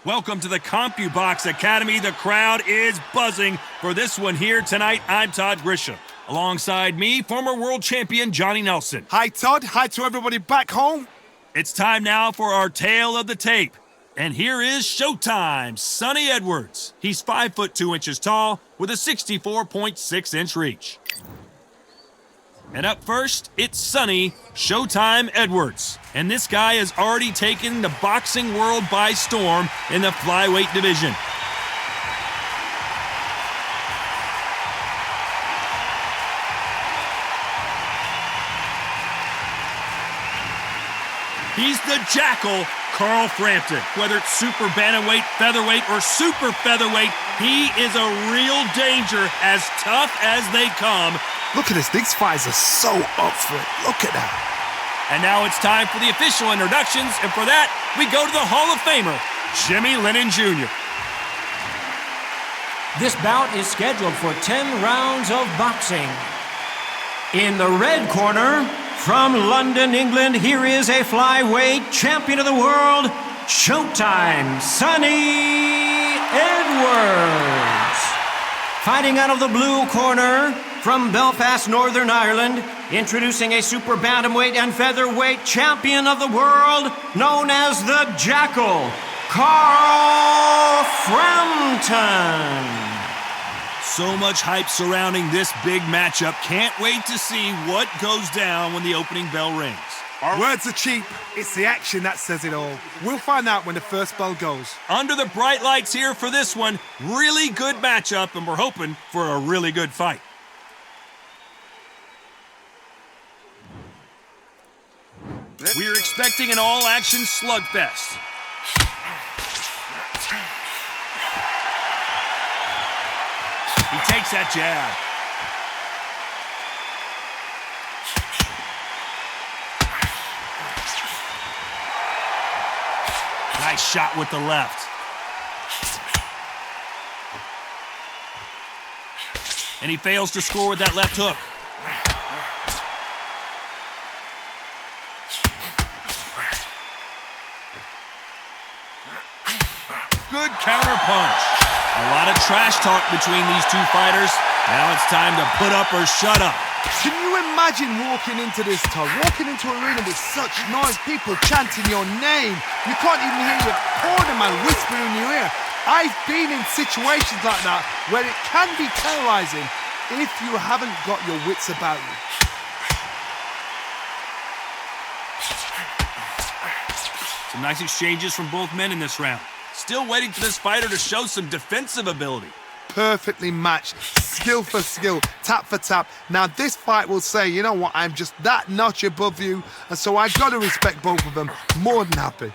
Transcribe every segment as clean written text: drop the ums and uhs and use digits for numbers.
Welcome to the CompuBox Academy. The crowd is buzzing for this one here tonight. I'm Todd Grisham. Alongside me, former world champion Johnny Nelson. Hi, Todd. Hi to everybody back home. It's time now for our tale of the tape. And here is Showtime, Sonny Edwards. He's 5 foot 2 inches tall with a 64.6-inch reach. And up first, it's Sonny Showtime Edwards. And this guy has already taken the boxing world by storm in the flyweight division. He's the Jackal, Carl Frampton. Whether it's super bantamweight, featherweight, or super featherweight, he is a real danger, as tough as they come. Look at this. These fighters are so up for it. Look at that. And now it's time for the official introductions, and for that, we go to the Hall of Famer, Jimmy Lennon Jr. This bout is scheduled for 10 rounds of boxing. In the red corner, from London, England, here is a flyweight champion of the world, Showtime, Sonny Edwards. Fighting out of the blue corner, from Belfast, Northern Ireland, introducing a super bantamweight and featherweight champion of the world, known as the Jackal, Carl Frampton. So much hype surrounding this big matchup. Can't wait to see what goes down when the opening bell rings. Words are cheap. It's the action that says it all. We'll find out when the first bell goes. Under the bright lights here for this one, really good matchup, and we're hoping for a really good fight. We're expecting an all-action slugfest. He takes that jab. Nice shot with the left. And he fails to score with that left hook. Good counter punch. A lot of trash talk between these two fighters. Now it's time to put up or shut up. Can you imagine walking into this, Todd? Walking into an arena with such noise, people chanting your name. You can't even hear your cornerman whispering in your ear. I've been in situations like that where it can be terrorizing if you haven't got your wits about you. Some nice exchanges from both men in this round. Still waiting for this fighter to show some defensive ability. Perfectly matched, skill for skill, tap for tap. Now this fight will say, you know what, I'm just that notch above you, and so I've got to respect both of them. More than happy.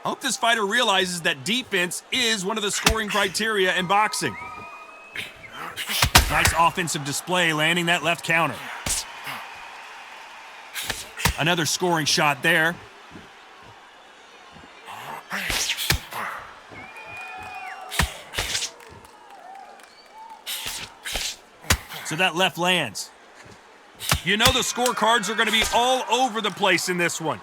I hope this fighter realizes that defense is one of the scoring criteria in boxing. Nice offensive display, landing that left counter. Another scoring shot there. So that left lands. You know the scorecards are going to be all over the place in this one.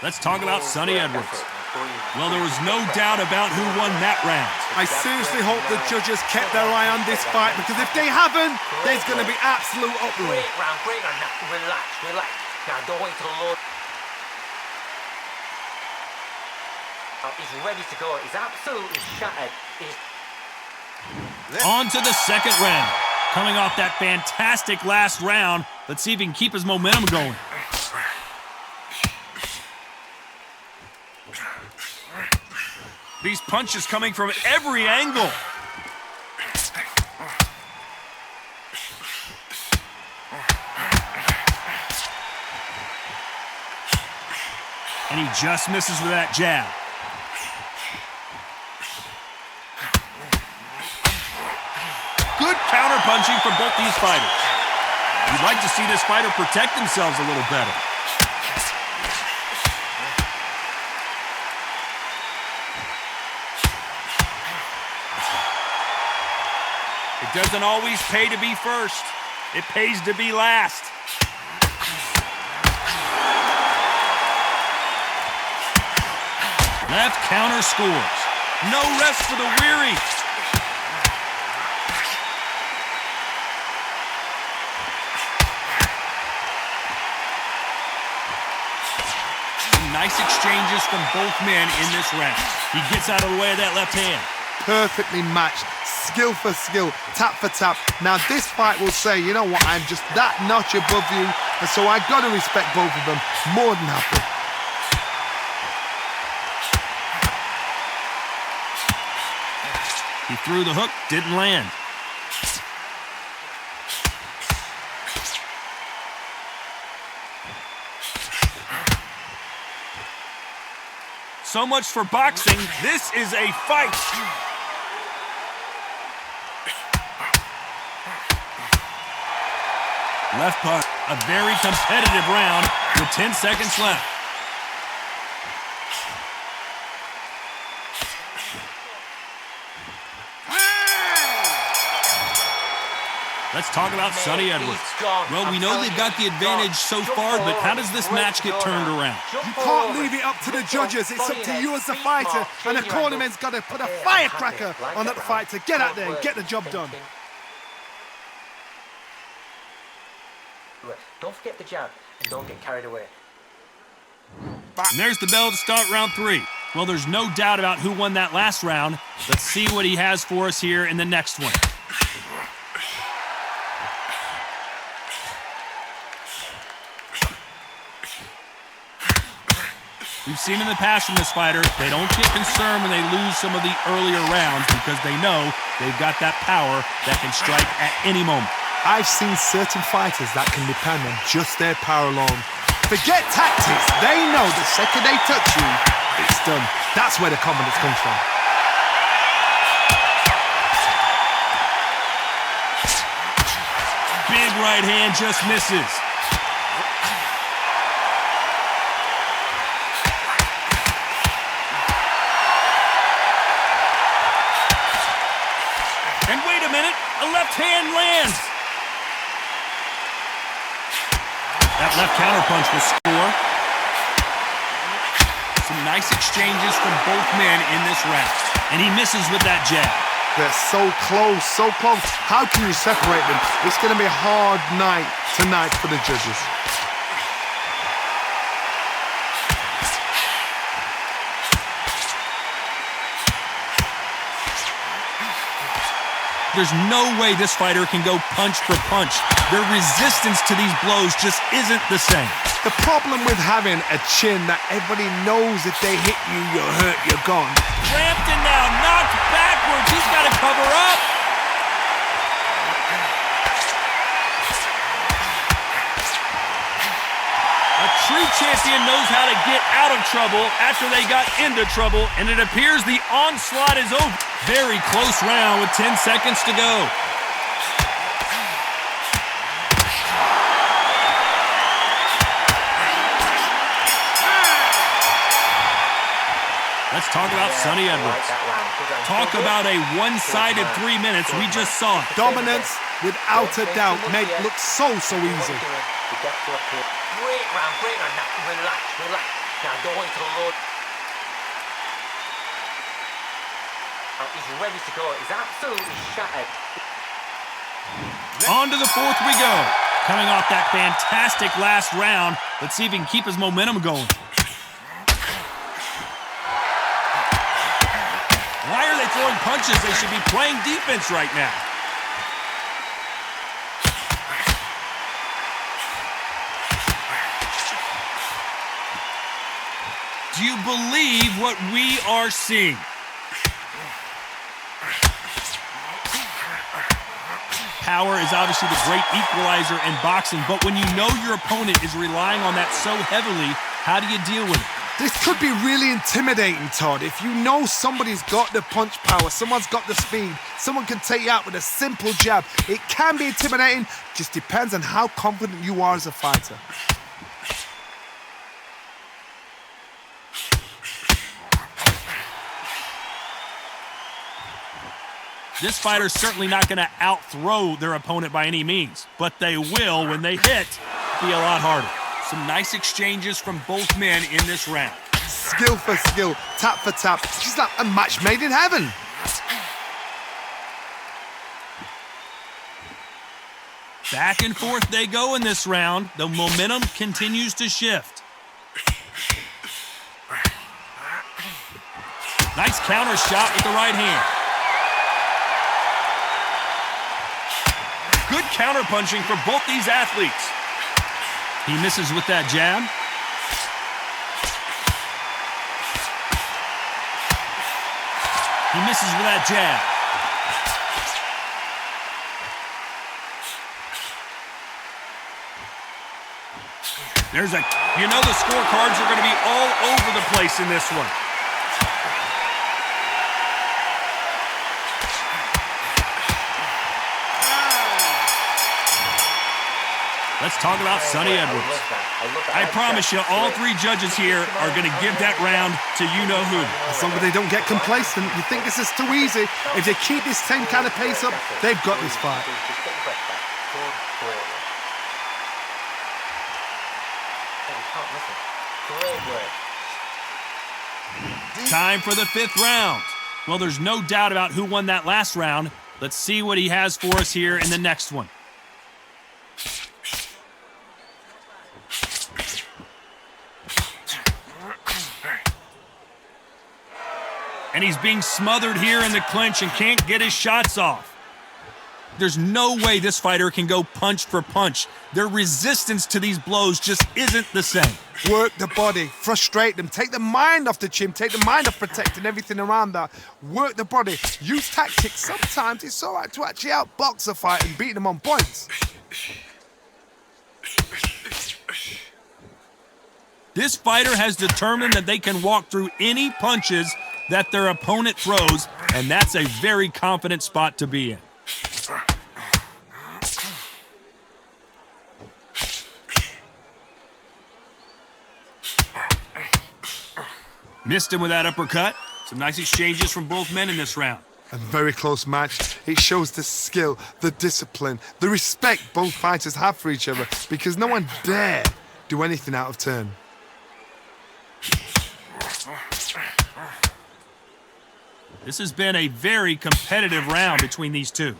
Let's talk about Sonny Edwards. Well, there was no doubt about who won that round. I seriously hope the judges kept their eye on this fight, because if they haven't, there's going to be absolute uproar. Great round. Now, relax. Now, don't wait till the Lord. He's ready to go. He's absolutely shattered. On to the second round. Coming off that fantastic last round, let's see if he can keep his momentum going. These punches coming from every angle. And he just misses with that jab. Good counter punching from both these fighters. You'd like to see this fighter protect themselves a little better. doesn't always pay to be first. It pays to be last. Left counter scores. No rest for the weary. Some nice exchanges from both men in this round. He gets out of the way of that left hand. Perfectly matched, skill for skill, tap for tap. Now this fight will say, you know what, I'm just that notch above you, and so I gotta respect both of them more than happy. He threw the hook, didn't land. So much for boxing. This is a fight. Left punch. A very competitive round with 10 seconds left. Let's talk about Sonny Edwards. Well, we know they've got the advantage so far, but how does this match get turned around? You can't leave it up to the judges. It's up to you as the fighter, and the cornerman's got to put a firecracker on that fight to get out there and get the job done. Don't forget the jab and don't get carried away. And there's the bell to start round 3. Well, there's no doubt about who won that last round. Let's see what he has for us here in the next one. We've seen in the past from this fighter, they don't get concerned when they lose some of the earlier rounds because they know they've got that power that can strike at any moment. I've seen certain fighters that can depend on just their power alone. Forget tactics. They know the second they touch you, it's done. That's where the confidence comes from. Big right hand just misses. And wait a minute, a left hand lands. That left counterpunch will score. Some nice exchanges from both men in this round. And he misses with that jab. They're so close, so close. How can you separate them? It's going to be a hard night tonight for the judges. There's no way this fighter can go punch for punch. Their resistance to these blows just isn't the same. The problem with having a chin that everybody knows if they hit you, you're hurt, you're gone. Frampton now knocked backwards. He's got to cover up. A true champion knows how to get out of trouble after they got into trouble, and it appears the onslaught is over. Very close round with 10 seconds to go. Let's talk about Sonny Edwards. Talk about a one-sided 3 minutes. We just saw it. Dominance, without a doubt, made it look so easy. Great round. Now, relax. Now, don't wait till the Lord. He's ready to go. He's absolutely shattered. On to the 4th we go. Coming off that fantastic last round. Let's see if he can keep his momentum going. Why are they throwing punches? They should be playing defense right now. Do you believe what we are seeing? Power is obviously the great equalizer in boxing, but when you know your opponent is relying on that so heavily, how do you deal with it? This could be really intimidating, Todd. If you know somebody's got the punch power, someone's got the speed, someone can take you out with a simple jab, it can be intimidating. Just depends on how confident you are as a fighter. This fighter's certainly not going to out-throw their opponent by any means, but they will, when they hit, be a lot harder. Some nice exchanges from both men in this round. Skill for skill, tap for tap. It's like a match made in heaven. Back and forth they go in this round. The momentum continues to shift. Nice counter shot with the right hand. Good counter punching for both these athletes. He misses with that jab. He misses with that jab. There's a, you know the scorecards are going to be all over the place in this one. Let's talk about Sonny Edwards. I promise you, all three judges here are going to give that round to you-know-who. As long as they don't get complacent, you think this is too easy. If they keep this same kind of pace up, they've got this fight. Time for the fifth round. Well, there's no doubt about who won that last round. Let's see what he has for us here in the next one. And he's being smothered here in the clinch and can't get his shots off. There's no way this fighter can go punch for punch. Their resistance to these blows just isn't the same. Work the body, frustrate them, take the mind off the chin, take the mind off protecting everything around that. Work the body, use tactics. Sometimes it's all right to actually outbox a fight and beat them on points. This fighter has determined that they can walk through any punches that their opponent throws, and that's a very confident spot to be in. Missed him with that uppercut. Some nice exchanges from both men in this round. A very close match. It shows the skill, the discipline, the respect both fighters have for each other, because no one dare do anything out of turn. This has been a very competitive round between these two.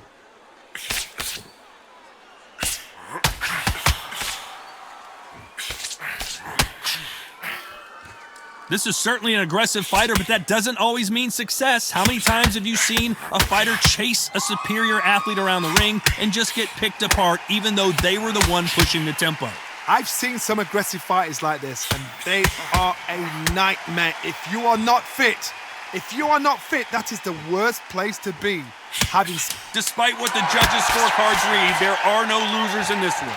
This is certainly an aggressive fighter, but that doesn't always mean success. How many times have you seen a fighter chase a superior athlete around the ring and just get picked apart even though they were the one pushing the tempo? I've seen some aggressive fighters like this, and they are a nightmare. If you are not fit, that is the worst place to be. Despite what the judges' scorecards read, there are no losers in this one.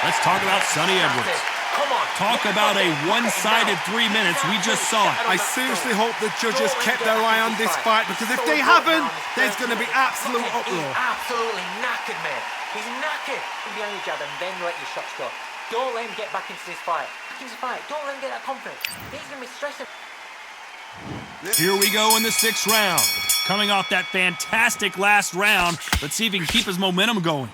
Let's talk about Sonny Edwards. Talk about a one-sided 3 minutes. We just saw it. I seriously hope the judges kept their eye on this fight, because if they haven't, there's going to be absolute uproar. He's absolutely knackered, man. He's knackered. Behind your jab and then let your shots go. Don't let him get back into this fight. Don't let him get that confidence. He's going to be stressing. Here we go in the sixth round. Coming off that fantastic last round, let's see if he can keep his momentum going.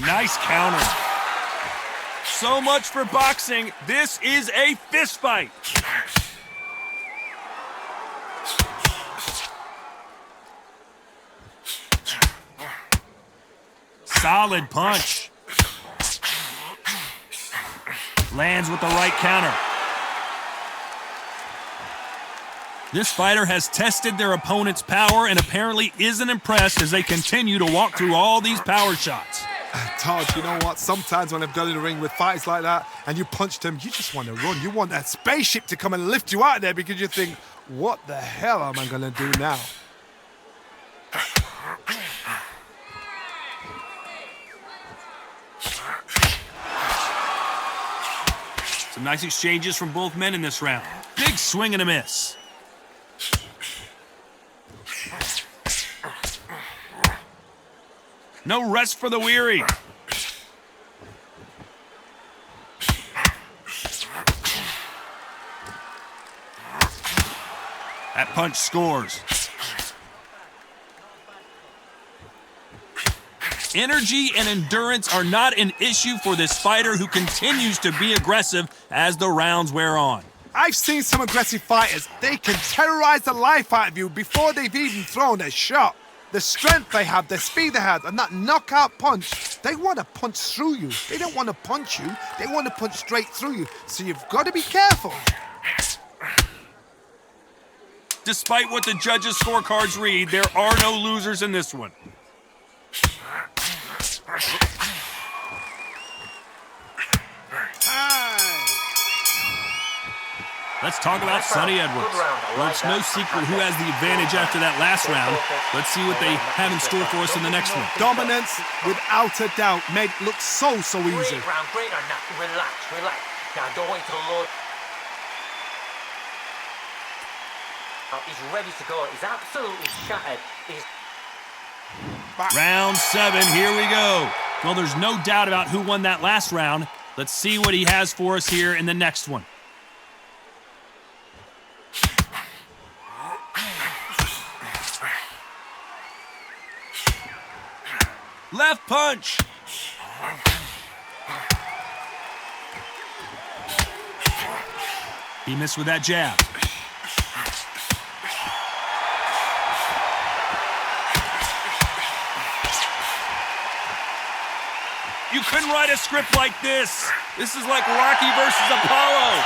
Nice counter. So much for boxing. This is a fist fight. Solid punch. Lands with the right counter. This fighter has tested their opponent's power and apparently isn't impressed as they continue to walk through all these power shots. Todd, you know what? Sometimes when I've got in the ring with fighters like that and you punch them, you just want to run. You want that spaceship to come and lift you out of there, because you think, what the hell am I going to do now? Some nice exchanges from both men in this round. Big swing and a miss. No rest for the weary. That punch scores. Energy and endurance are not an issue for this fighter who continues to be aggressive as the rounds wear on. I've seen some aggressive fighters. They can terrorize the life out of you before they've even thrown a shot. The strength they have, the speed they have, and that knockout punch, they want to punch through you. They don't want to punch you. They want to punch straight through you. So you've got to be careful. Despite what the judges' scorecards read, there are no losers in this one. Let's talk about Sonny Edwards. Well, it's no secret who has the advantage after that last round. Let's see what they have in store for us in the next one. Dominance, without a doubt, made it look so easy. Great round. Now, relax. Now, don't wait till the Lord. He's ready to go. He's absolutely shattered. Round 7, here we go. Well, there's no doubt about who won that last round. Let's see what he has for us here in the next one. Left punch. He missed with that jab. You couldn't write a script like this. This is like Rocky versus Apollo.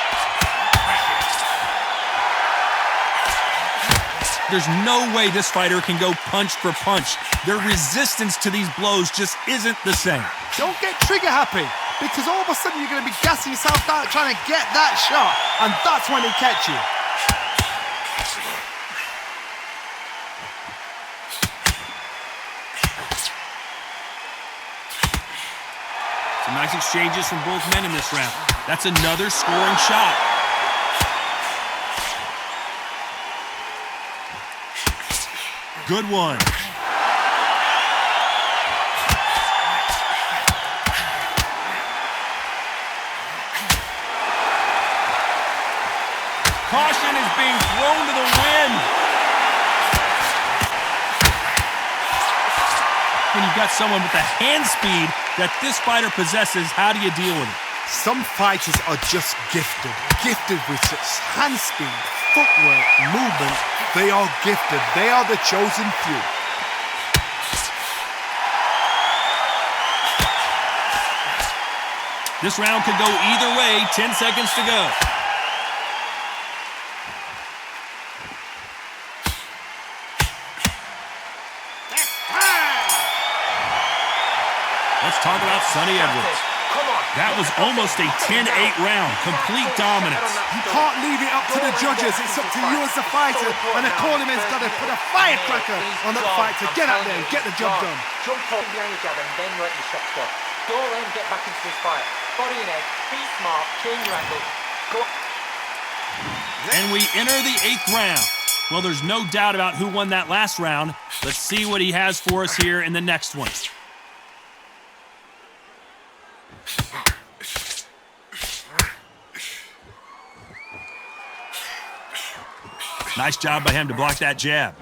There's no way this fighter can go punch for punch. Their resistance to these blows just isn't the same. Don't get trigger happy, because all of a sudden you're going to be gassing yourself out trying to get that shot, and that's when he catch you. Some nice exchanges from both men in this round. That's another scoring shot. Good one. Caution is being thrown to the wind. When you've got someone with the hand speed that this fighter possesses, how do you deal with it? Some fighters are just gifted with such hand speed, footwork, movement. They are gifted. They are the chosen few. This round could go either way. 10 seconds to go. Let's talk about Sonny Edwards. That was almost a 10-8 round. Complete dominance. You can't leave it up to the judges. It's up to you as the fighter, and the cornerman's got to put a firecracker on that fighter. Get out there and get the job done. Jump up behind your jab and then let your shots go. Don't let him get back into this fight. Body and head, be smart, change your angle. Go. And we enter the 8th round. Well, there's no doubt about who won that last round. Let's see what he has for us here in the next one. Nice job by him to block that jab.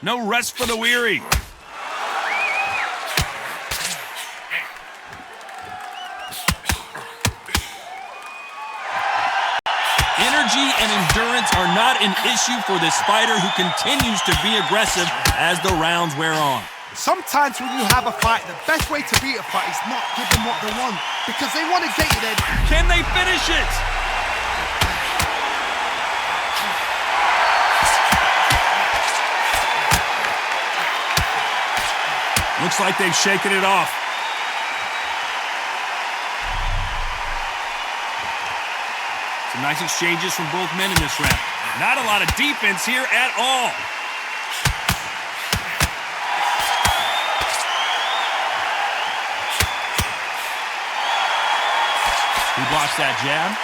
No rest for the weary. Energy and endurance are not an issue for this fighter who continues to be aggressive as the rounds wear on. Sometimes when you have a fight, the best way to beat a fight is not give them what they want, because they want to get you there. Can they finish it? Looks like they've shaken it off. Some nice exchanges from both men in this round. Not a lot of defense here at all. He blocks that jab.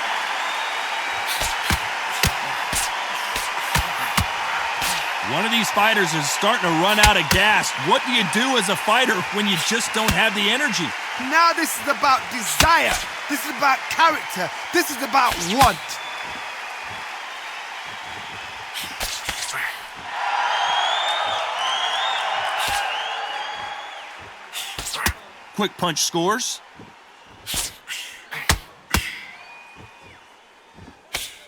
One of these fighters is starting to run out of gas. What do you do as a fighter when you just don't have the energy? Now this is about desire. This is about character. This is about want. Quick punch scores.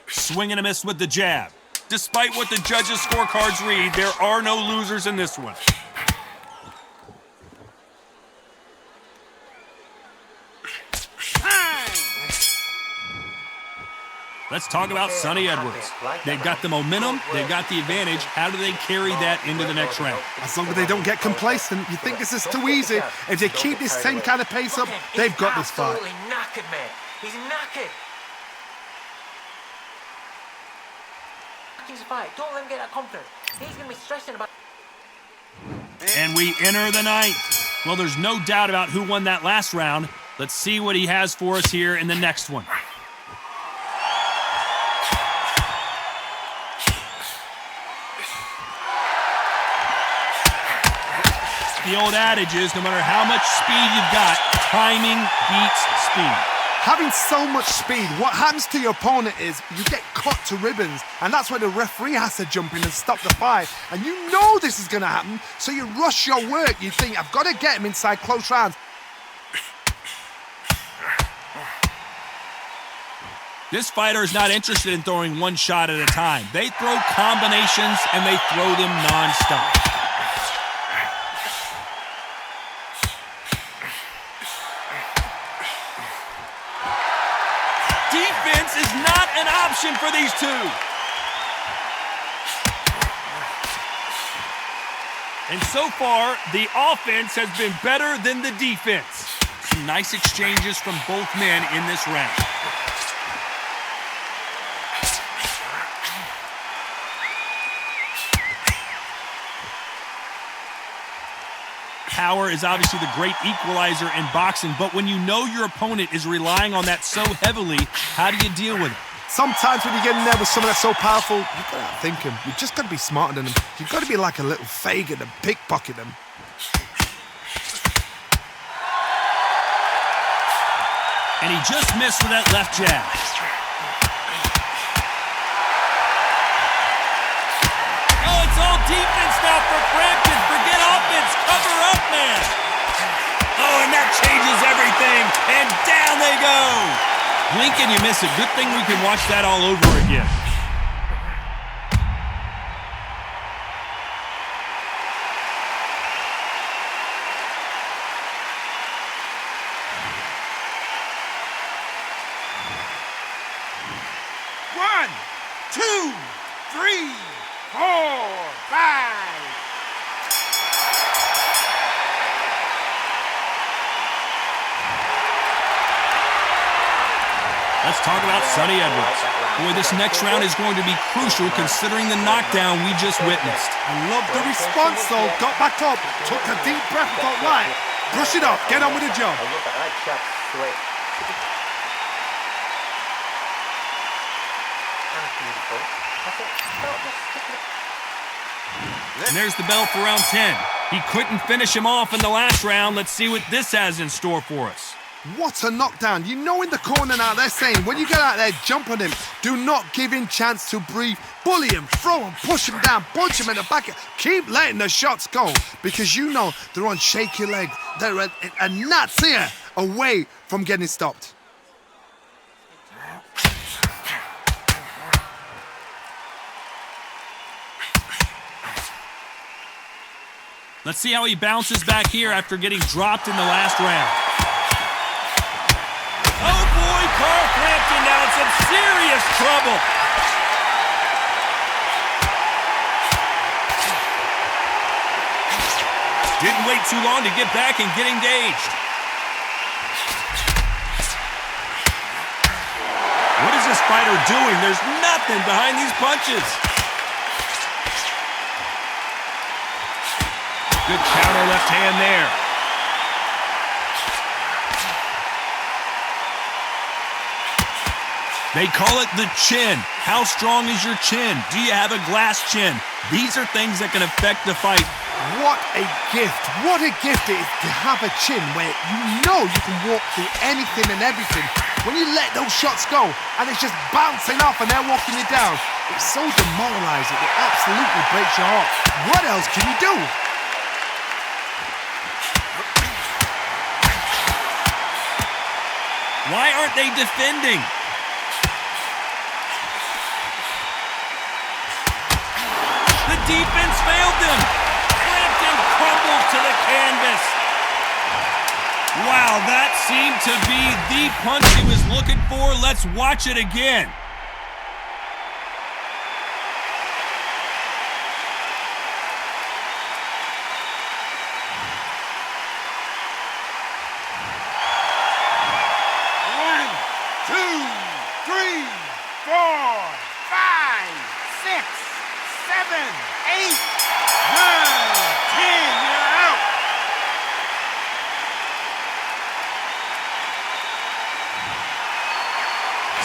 Swing and a miss with the jab. Despite what the judges' scorecards read, there are no losers in this one. Let's talk about Sonny Edwards. They've got the momentum, they've got the advantage. How do they carry that into the next round? As long as they don't get complacent, you think this is too easy. If they keep this same kind of pace up, they've got this fight. He's absolutely knackered, mate. He's knackered. He's a fight. Don't let him get that confidence. He's going to be stressing about... And we enter the ninth. Well, there's no doubt about who won that last round. Let's see what he has for us here in the next one. The old adage is, no matter how much speed you've got, timing beats speed. Having so much speed, what happens to your opponent is you get cut to ribbons, and that's where the referee has to jump in and stop the fight. And you know this is going to happen, so you rush your work. You think, I've got to get him inside close rounds. This fighter is not interested in throwing one shot at a time. They throw combinations, and they throw them non-stop. Defense is not an option for these two. And so far, the offense has been better than the defense. Some nice exchanges from both men in this round. Power is obviously the great equalizer in boxing, but when you know your opponent is relying on that so heavily, how do you deal with it? Sometimes when you get in there with someone that's so powerful, you've got to outthink him. You've just got to be smarter than him. You've got to be like a little faggot and pickpocket him. And he just missed with that left jab. Oh, it's all defense now for Frampton. Forget offense. Cover up, man. Oh, and that changes everything. And down they go. Blink and you miss it. Good thing we can watch that all over again. One, two, three, 4, 5. Let's talk about Sonny Edwards. Boy, this next round is going to be crucial considering the knockdown we just witnessed. I love the response though. Got back up, took a deep breath and thought, right, brush it off, get on with the job. I love that shot. Great. That's beautiful. That's it. No, just stick it. And there's the bell for round 10. He couldn't finish him off in the last round. Let's see what this has in store for us. What a knockdown. You know in the corner now they're saying, when you get out there, jump on him. Do not give him chance to breathe. Bully him, throw him, push him down, punch him in the back. Keep letting the shots go because you know they're on shaky legs. They're a gnat's ear away from getting stopped. Let's see how he bounces back here after getting dropped in the last round. Oh boy, Carl Frampton now in some serious trouble. Didn't wait too long to get back and get engaged. What is this fighter doing? There's nothing behind these punches. Good counter left hand there. They call it the chin. How strong is your chin? Do you have a glass chin? These are things that can affect the fight. What a gift. What a gift it is to have a chin where you know you can walk through anything and everything. When you let those shots go and it's just bouncing off and they're walking you down, it's so demoralizing. It absolutely breaks your heart. What else can you do? Why aren't they defending? The defense failed them. Frampton crumbled to the canvas. Wow, that seemed to be the punch he was looking for. Let's watch it again.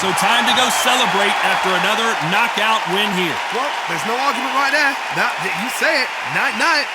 So time to go celebrate after another knockout win here. Well, there's no argument right there. You say it. Night-night.